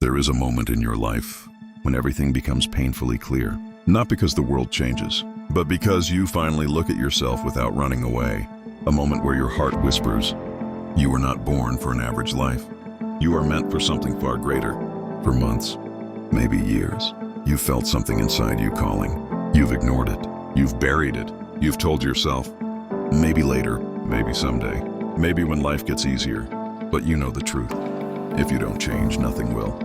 There is a moment in your life when everything becomes painfully clear. Not because the world changes, but because you finally look at yourself without running away. A moment where your heart whispers, you were not born for an average life. You are meant for something far greater. For months, maybe years, you felt something inside you calling. You've ignored it. You've buried it. You've told yourself, maybe later, maybe someday, maybe when life gets easier. But you know the truth. If you don't change, nothing will.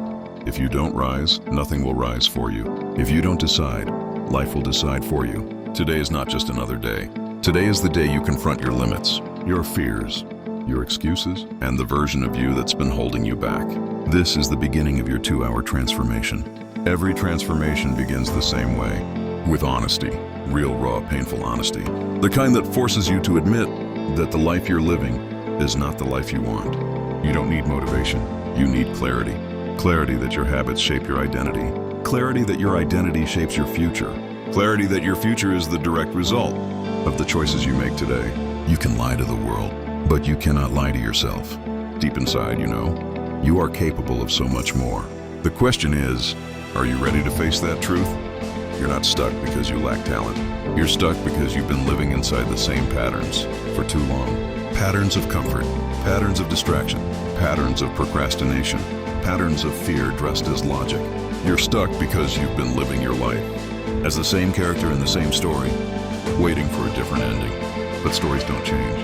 If you don't rise, nothing will rise for you. If you don't decide, life will decide for you. Today is not just another day. Today is the day you confront your limits, your fears, your excuses, and the version of you that's been holding you back. This is the beginning of your 2-hour transformation. Every transformation begins the same way, with honesty, real, raw, painful honesty. The kind that forces you to admit that the life you're living is not the life you want. You don't need motivation. You need clarity. Clarity that your habits shape your identity. Clarity that your identity shapes your future. Clarity that your future is the direct result of the choices you make today. You can lie to the world, but you cannot lie to yourself. Deep inside, you know, you are capable of so much more. The question is, are you ready to face that truth? You're not stuck because you lack talent. You're stuck because you've been living inside the same patterns for too long. Patterns of comfort, patterns of distraction, patterns of procrastination, patterns of fear dressed as logic. You're stuck because you've been living your life as the same character in the same story, waiting for a different ending. But stories don't change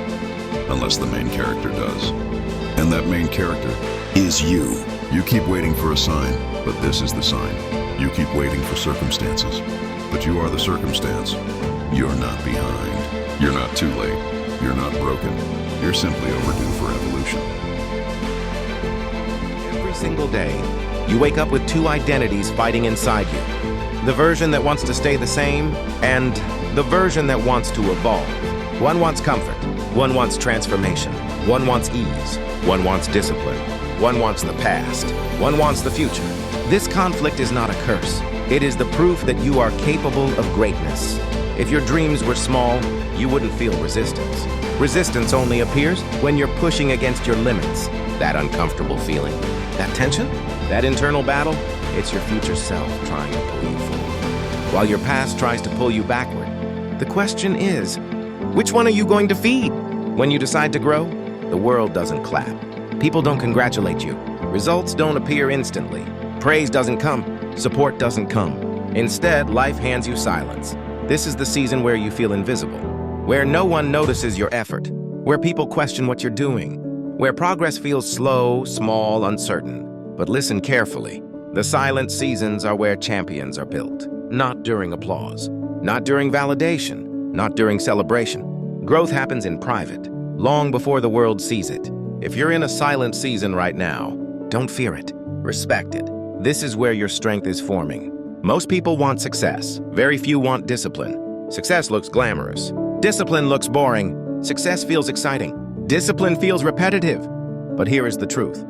unless the main character does. And that main character is you. You keep waiting for a sign, but this is the sign. You keep waiting for circumstances, but you are the circumstance. You're not behind. You're not too late. You're not broken. You're simply overdue for evolution. Every single day, you wake up with two identities fighting inside you. The version that wants to stay the same, and the version that wants to evolve. One wants comfort. One wants transformation. One wants ease. One wants discipline. One wants the past. One wants the future. This conflict is not a curse. It is the proof that you are capable of greatness. If your dreams were small, you wouldn't feel resistance. Resistance only appears when you're pushing against your limits. That uncomfortable feeling, that tension, that internal battle, it's your future self trying to pull you forward, while your past tries to pull you backward. The question is, which one are you going to feed? When you decide to grow, the world doesn't clap. People don't congratulate you. Results don't appear instantly. Praise doesn't come. Support doesn't come. Instead, life hands you silence. This is the season where you feel invisible, where no one notices your effort, where people question what you're doing, where progress feels slow, small, uncertain. But listen carefully. The silent seasons are where champions are built. Not during applause, not during validation, not during celebration. Growth happens in private, long before the world sees it. If you're in a silent season right now, don't fear it. Respect it. This is where your strength is forming. Most people want success. Very few want discipline. Success looks glamorous. Discipline looks boring. Success feels exciting. Discipline feels repetitive. But here is the truth.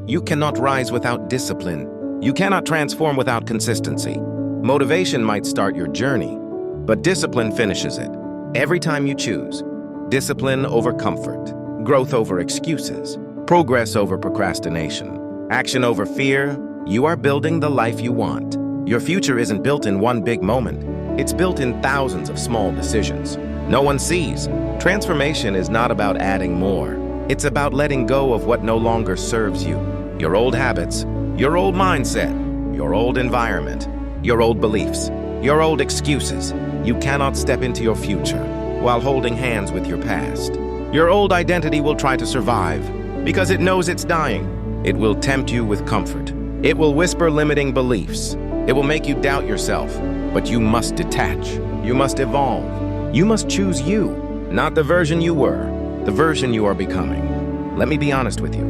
You cannot rise without discipline. You cannot transform without consistency. Motivation might start your journey, but discipline finishes it. Every time you choose, discipline over comfort, growth over excuses, progress over procrastination, action over fear, you are building the life you want. Your future isn't built in one big moment. It's built in thousands of small decisions no one sees. Transformation is not about adding more. It's about letting go of what no longer serves you. Your old habits, your old mindset, your old environment, your old beliefs, your old excuses. You cannot step into your future while holding hands with your past. Your old identity will try to survive because it knows it's dying. It will tempt you with comfort. It will whisper limiting beliefs. It will make you doubt yourself. But you must detach. You must evolve. You must choose you, not the version you were, the version you are becoming. Let me be honest with you.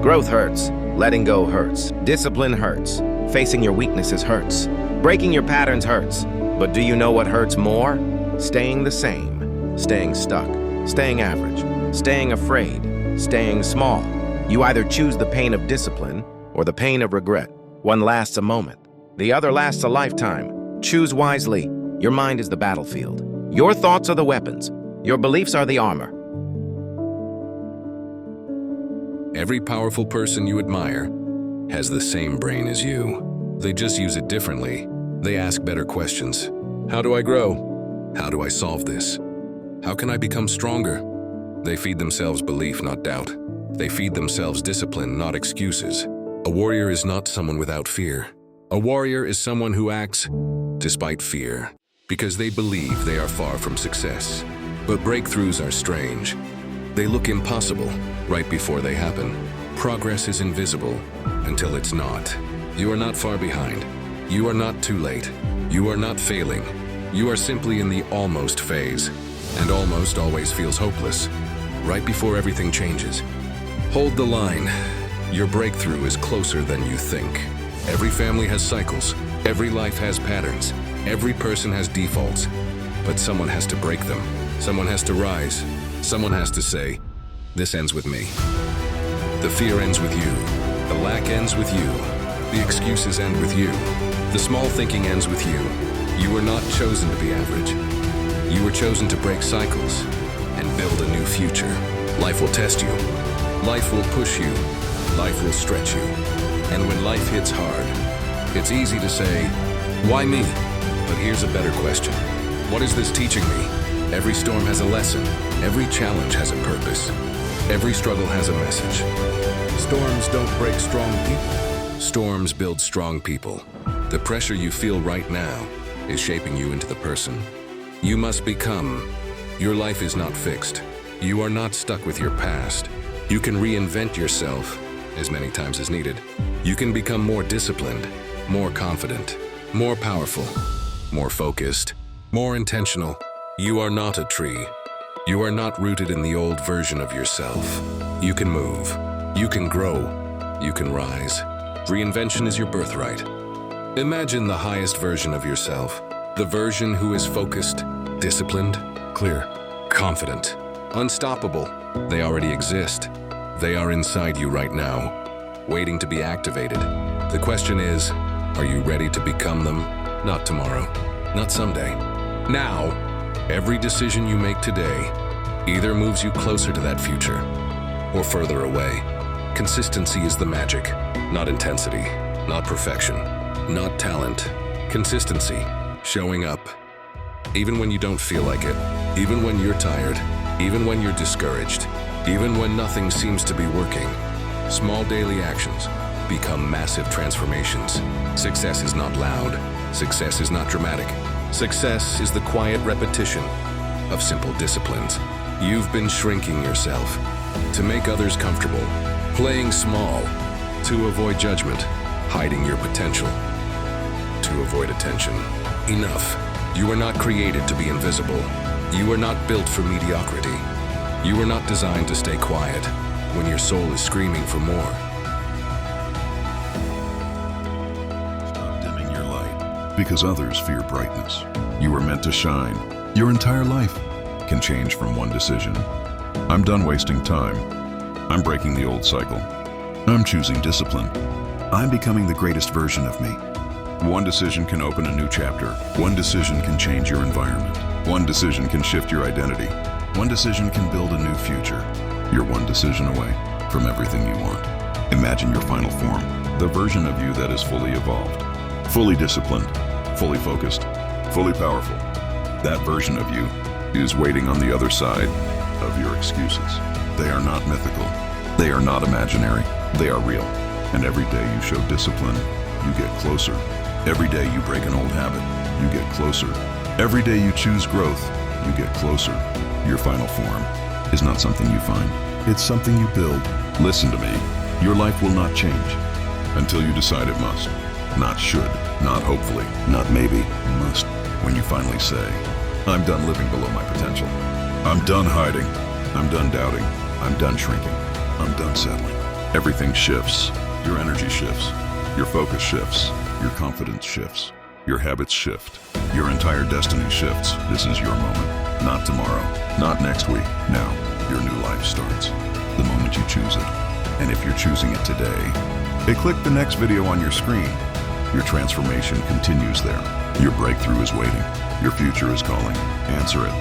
Growth hurts. Letting go hurts. Discipline hurts. Facing your weaknesses hurts. Breaking your patterns hurts. But do you know what hurts more? Staying the same. Staying stuck. Staying average. Staying afraid. Staying small. You either choose the pain of discipline or the pain of regret. One lasts a moment. The other lasts a lifetime. Choose wisely. Your mind is the battlefield. Your thoughts are the weapons. Your beliefs are the armor. Every powerful person you admire has the same brain as you. They just use it differently. They ask better questions. How do I grow? How do I solve this? How can I become stronger? They feed themselves belief, not doubt. They feed themselves discipline, not excuses. A warrior is not someone without fear. A warrior is someone who acts despite fear, because they believe they are far from success. But breakthroughs are strange. They look impossible right before they happen. Progress is invisible until it's not. You are not far behind. You are not too late. You are not failing. You are simply in the almost phase, and almost always feels hopeless, right before everything changes. Hold the line. Your breakthrough is closer than you think. Every family has cycles. Every life has patterns. Every person has defaults. But someone has to break them. Someone has to rise. Someone has to say, this ends with me. The fear ends with you. The lack ends with you. The excuses end with you. The small thinking ends with you. You were not chosen to be average. You were chosen to break cycles and build a new future. Life will test you. Life will push you. Life will stretch you. And when life hits hard, it's easy to say, why me? But here's a better question. What is this teaching me? Every storm has a lesson. Every challenge has a purpose. Every struggle has a message. Storms don't break strong people. Storms build strong people. The pressure you feel right now is shaping you into the person you must become. Your life is not fixed. You are not stuck with your past. You can reinvent yourself as many times as needed. You can become more disciplined, more confident, more powerful, more focused, more intentional. You are not a tree. You are not rooted in the old version of yourself. You can move. You can grow. You can rise. Reinvention is your birthright. Imagine the highest version of yourself, the version who is focused, disciplined, clear, confident, unstoppable. They already exist. They are inside you right now, waiting to be activated. The question is, are you ready to become them? Not tomorrow, not someday. Now, every decision you make today either moves you closer to that future or further away. Consistency is the magic, not intensity, not perfection, not talent. Consistency, showing up, even when you don't feel like it, even when you're tired, even when you're discouraged, even when nothing seems to be working. Small daily actions become massive transformations. Success is not loud. Success is not dramatic. Success is the quiet repetition of simple disciplines. You've been shrinking yourself to make others comfortable, playing small, to avoid judgment, hiding your potential, to avoid attention. Enough. You were not created to be invisible. You were not built for mediocrity. You were not designed to stay quiet when your soul is screaming for more. Stop dimming your light because others fear brightness. You were meant to shine. Your entire life can change from one decision. I'm done wasting time. I'm breaking the old cycle. I'm choosing discipline. I'm becoming the greatest version of me. One decision can open a new chapter. One decision can change your environment. One decision can shift your identity. One decision can build a new future. You're one decision away from everything you want. Imagine your final form, the version of you that is fully evolved, fully disciplined, fully focused, fully powerful. That version of you is waiting on the other side of your excuses. They are not mythical. They are not imaginary. They are real. And every day you show discipline, you get closer. Every day you break an old habit, you get closer. Every day you choose growth, you get closer. Your final form is not something you find. It's something you build. Listen to me. Your life will not change until you decide it must. Not should, not hopefully, not maybe, must. When you finally say, I'm done living below my potential. I'm done hiding. I'm done doubting. I'm done shrinking. I'm done settling. Everything shifts. Your energy shifts. Your focus shifts. Your confidence shifts. Your habits shift. Your entire destiny shifts. This is your moment. Not tomorrow. Not next week. Now, your new life starts. The moment you choose it. And if you're choosing it today, click the next video on your screen. Your transformation continues there. Your breakthrough is waiting. Your future is calling. Answer it.